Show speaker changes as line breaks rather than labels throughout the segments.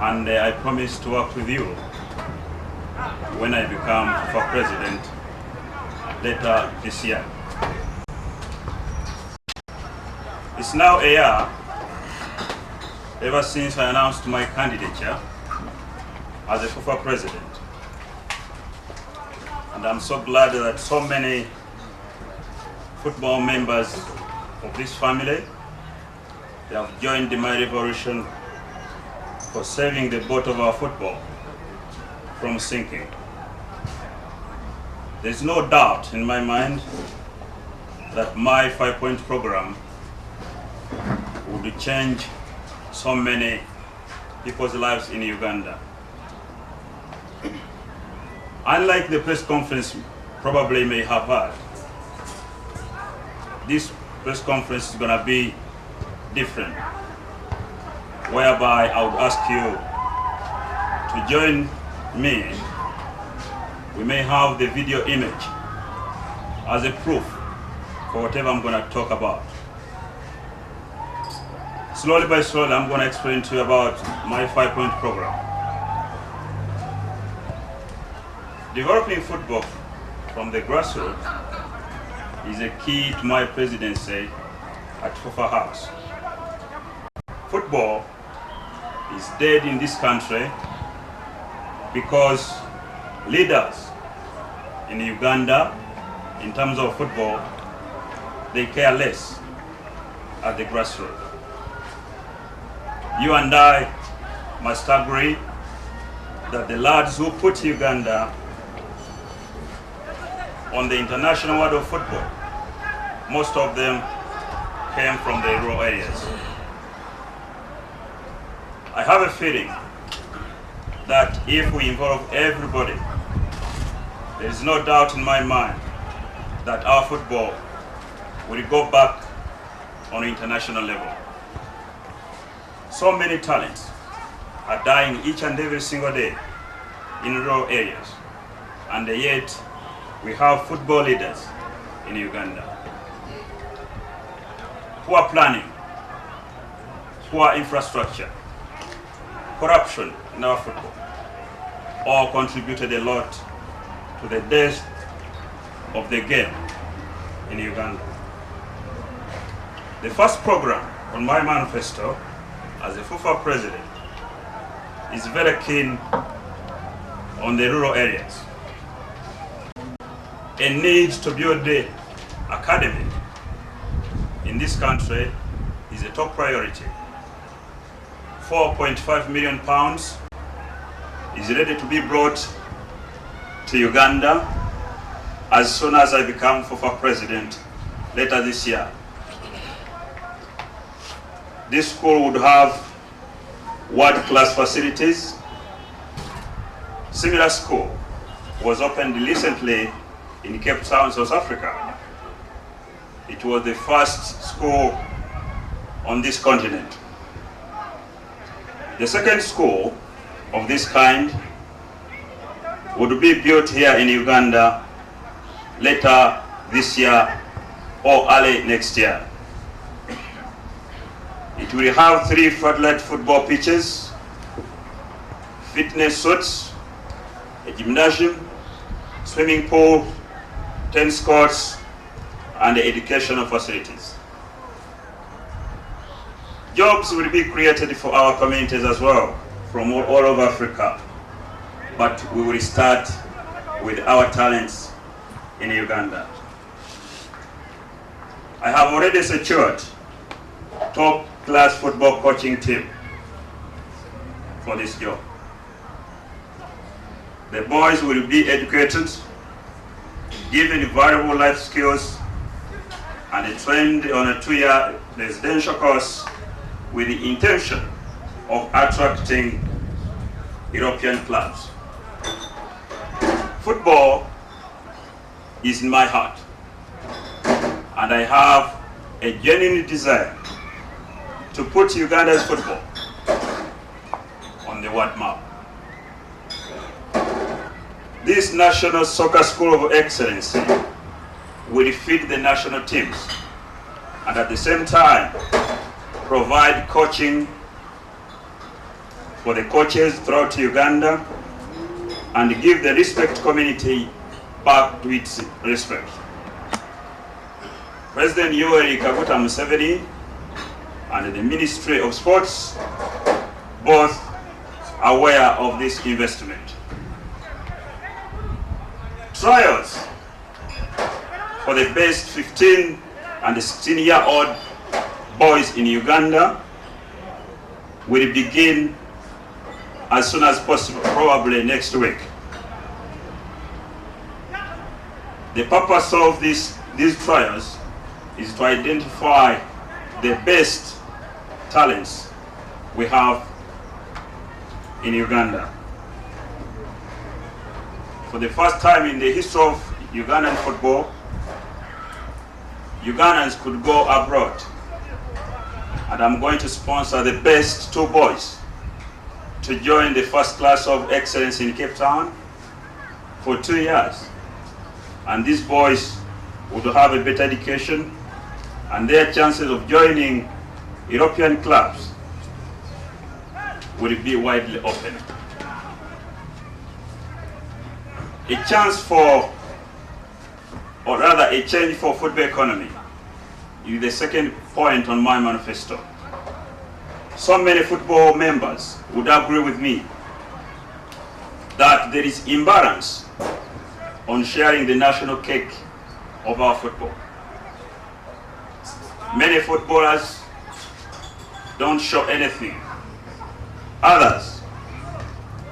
and I promise to work with you when I become FIFA president later this year. It's now a year ever since I announced my candidature as a FIFA president. And I'm so glad that so many football members of this family, they have joined my revolution for saving the boat of our football from sinking. There's no doubt in my mind that my 5-point program would change so many people's lives in Uganda. Unlike the press conference probably may have had, this press conference is going to be different, whereby I would ask you to join me. We may have the video image as a proof for whatever I'm going to talk about. Slowly by slowly, I'm going to explain to you about my 5-point program. Developing football from the grassroots is a key to my presidency at FIFA House. Football is dead in this country because leaders in Uganda, in terms of football, they care less at the grassroots. You and I must agree that the lads who put Uganda on the international world of football, most of them came from the rural areas. I have a feeling that if we involve everybody, there is no doubt in my mind that our football will go back on an international level. So many talents are dying each and every single day in rural areas, and yet we have football leaders in Uganda. Poor planning, poor infrastructure, corruption in our football all contributed a lot to the death of the game in Uganda. The first program on my manifesto as a FIFA president is very keen on the rural areas. A need to build the academy in this country is a top priority. £4.5 million is ready to be brought to Uganda as soon as I become FIFA president later this year. This school would have world-class facilities. Similar school was opened recently in Cape Town, South Africa. It was the first school on this continent. The second school of this kind would be built here in Uganda later this year or early next year. It will have 3 floodlight football pitches, fitness suites, a gymnasium, swimming pool, tennis courts, and educational facilities. Jobs will be created for our communities as well from all over Africa, but we will start with our talents in Uganda. I have already secured top-class football coaching team for this job. The boys will be educated, given valuable life skills, and trained on a 2-year residential course with the intention of attracting European clubs. Football is in my heart, and I have a genuine desire to put Uganda's football on the world map. This National Soccer School of Excellence will feed the national teams and at the same time provide coaching for the coaches throughout Uganda and give the respect community back to its respect. President Yoweri Kaguta Museveni and the Ministry of Sports both aware of this investment. Trials for the best 15 and 16-year-old boys in Uganda will begin as soon as possible, probably next week. The purpose of these trials is to identify the best talents we have in Uganda. For the first time in the history of Ugandan football, Ugandans could go abroad, and I'm going to sponsor the best 2 boys to join the first class of excellence in Cape Town for 2 years. And these boys would have a better education, and their chances of joining European clubs will be widely open. A chance for, or rather a change for football economy is the second point on my manifesto. So many football members would agree with me that there is imbalance on sharing the national cake of our football. Many footballers don't show anything. Others,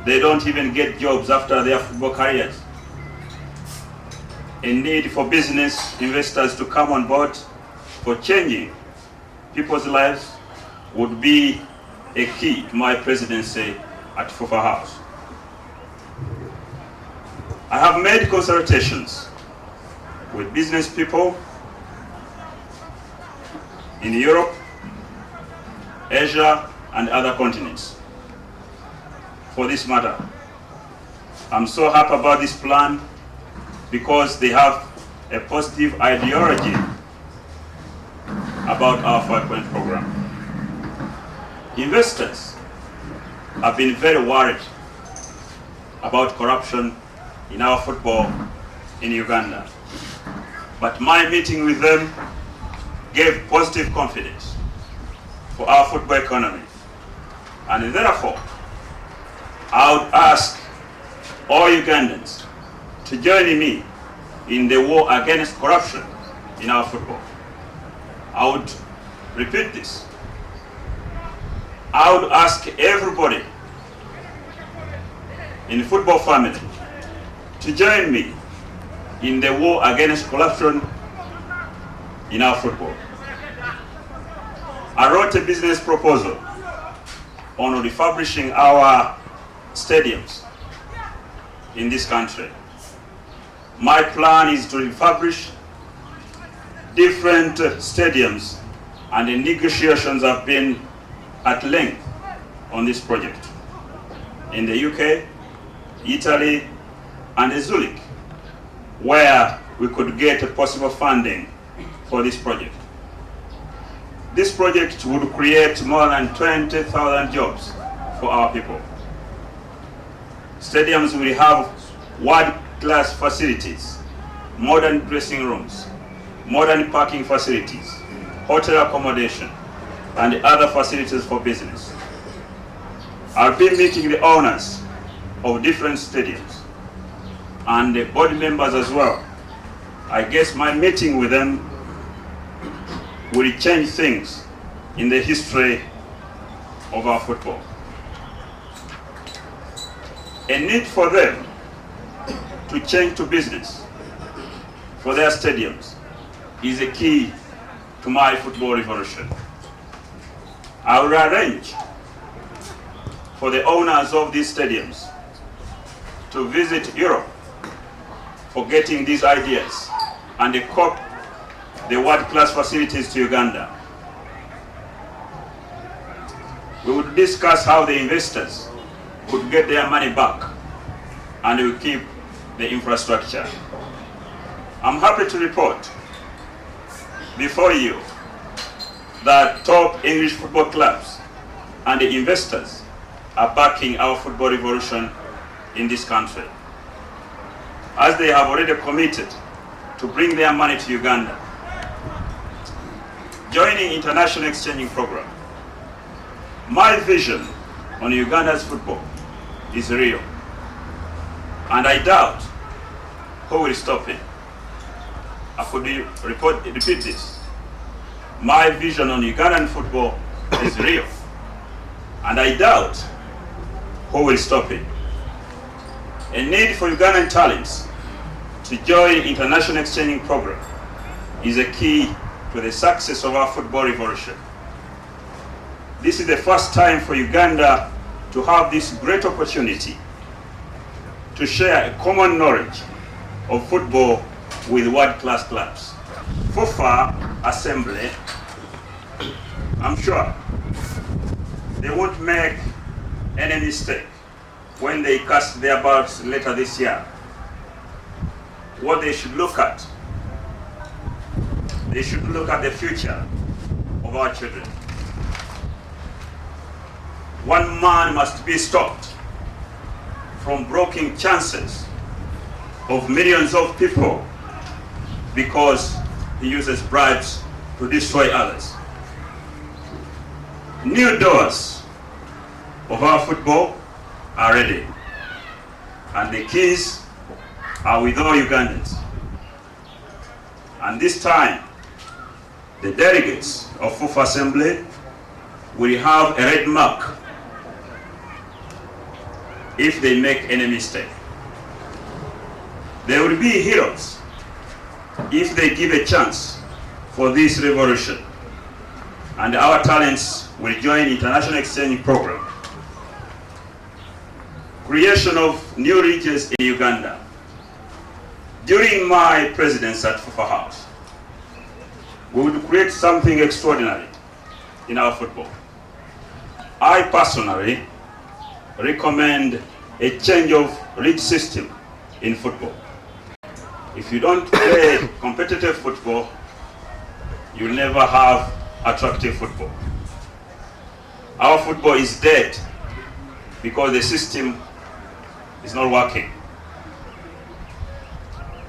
they don't even get jobs after their football careers. A need for business investors to come on board for changing people's lives would be a key to my presidency at FUFA House. I have made consultations with business people in Europe, Asia, and other continents for this matter. I'm so happy about this plan because they have a positive ideology about our 5-point program. Investors have been very worried about corruption in our football in Uganda. But my meeting with them gave positive confidence for our football economy. And therefore, I would ask all Ugandans to join me in the war against corruption in our football. I would repeat this. I would ask everybody in the football family to join me in the war against corruption in our football. I wrote a business proposal on refurbishing our stadiums in this country. My plan is to refurbish different stadiums, and the negotiations have been at length on this project in the UK, Italy, and Zurich, where we could get a possible funding for this project. This project would create more than 20,000 jobs for our people. Stadiums will have world-class facilities, modern dressing rooms, modern parking facilities, hotel accommodation, and other facilities for business. I'll be meeting the owners of different stadiums and the board members as well. I guess my meeting with them will change things in the history of our football. A need for them to change to business for their stadiums is a key to my football revolution. I will arrange for the owners of these stadiums to visit Europe for getting these ideas and copy the world-class facilities to Uganda. We would discuss how the investors could get their money back and we keep the infrastructure. I'm happy to report before you that top English football clubs and the investors are backing our football revolution in this country, as they have already committed to bring their money to Uganda. Joining international exchanging program, my vision on Uganda's football is real, and I doubt who will stop it. I could repeat this. My vision on Ugandan football is real, and I doubt who will stop it. A need for Ugandan talents to join international exchanging program is a key to the success of our football revolution. This is the first time for Uganda to have this great opportunity to share a common knowledge of football with world-class clubs. FIFA Assembly, I'm sure they won't make any mistake when they cast their ballots later this year. What they should look at, they should look at the future of our children. One man must be stopped from blocking chances of millions of people because he uses bribes to destroy others. New doors of our football are ready, and the keys are with all Ugandans. And this time, the delegates of FIFA Assembly will have a red mark if they make any mistake. They will be heroes if they give a chance for this revolution, and our talents will join international exchange program. Creation of new regions in Uganda. During my presidency at FIFA House, we would create something extraordinary in our football. I personally recommend a change of league system in football. If you don't play competitive football, you'll never have attractive football. Our football is dead because the system is not working.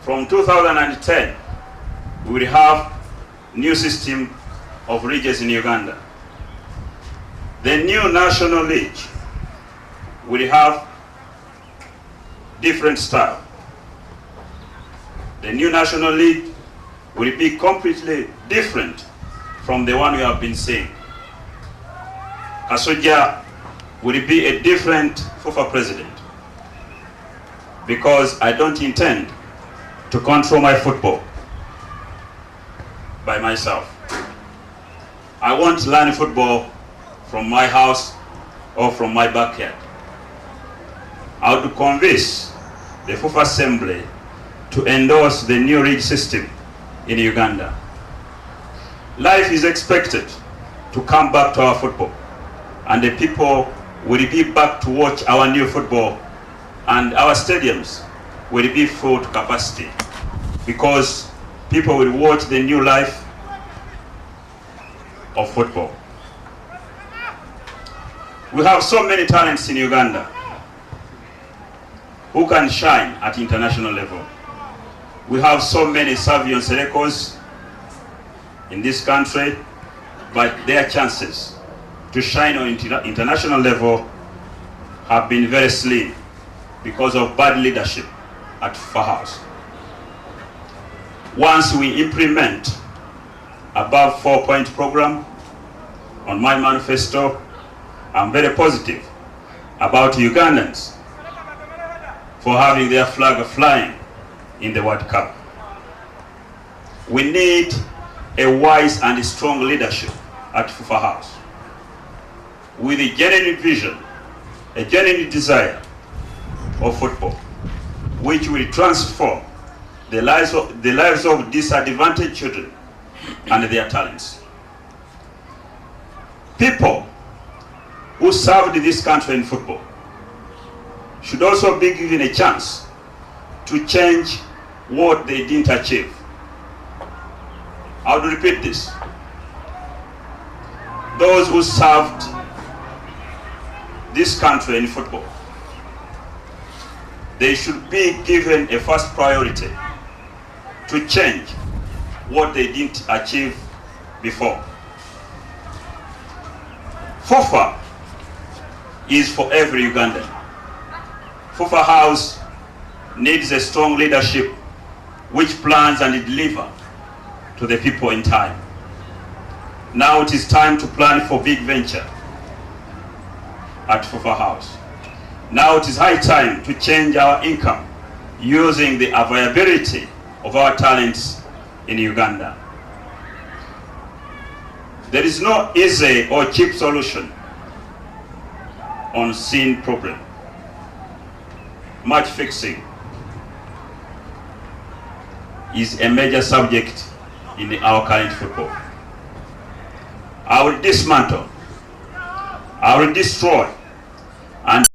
From 2010, we will have new system of regions in Uganda. The new national league will have different style. The new national league will be completely different from the one we have been seeing. Kasoja will be a different FIFA president, because I don't intend to control my football by myself. I want to learn football from my house or from my backyard. I would convince the FIFA Assembly to endorse the new league system in Uganda. Life is expected to come back to our football, and the people will be back to watch our new football, and our stadiums will be full to capacity, because people will watch the new life of football. We have so many talents in Uganda who can shine at international level. We have so many Savion Selekos in this country, but their chances to shine on international level have been very slim because of bad leadership at FIFA House. Once we implement above 4-point program on my manifesto, I'm very positive about Ugandans for having their flag flying in the World Cup. We need a wise and strong leadership at FIFA House, with a genuine vision, a genuine desire of football, which will transform the lives of disadvantaged children and their talents. People who served this country in football should also be given a chance to change what they didn't achieve. I will repeat this. this country in football, they should be given a first priority to change what they didn't achieve before. FUFA is for every Ugandan. FUFA House needs a strong leadership which plans and deliver to the people in time. Now it is time to plan for big venture at FUFA House. Now it is high time to change our income using the availability of our talents in Uganda. There is no easy or cheap solution on scene problem. Match fixing is a major subject in our current football. I will dismantle, I will destroy, and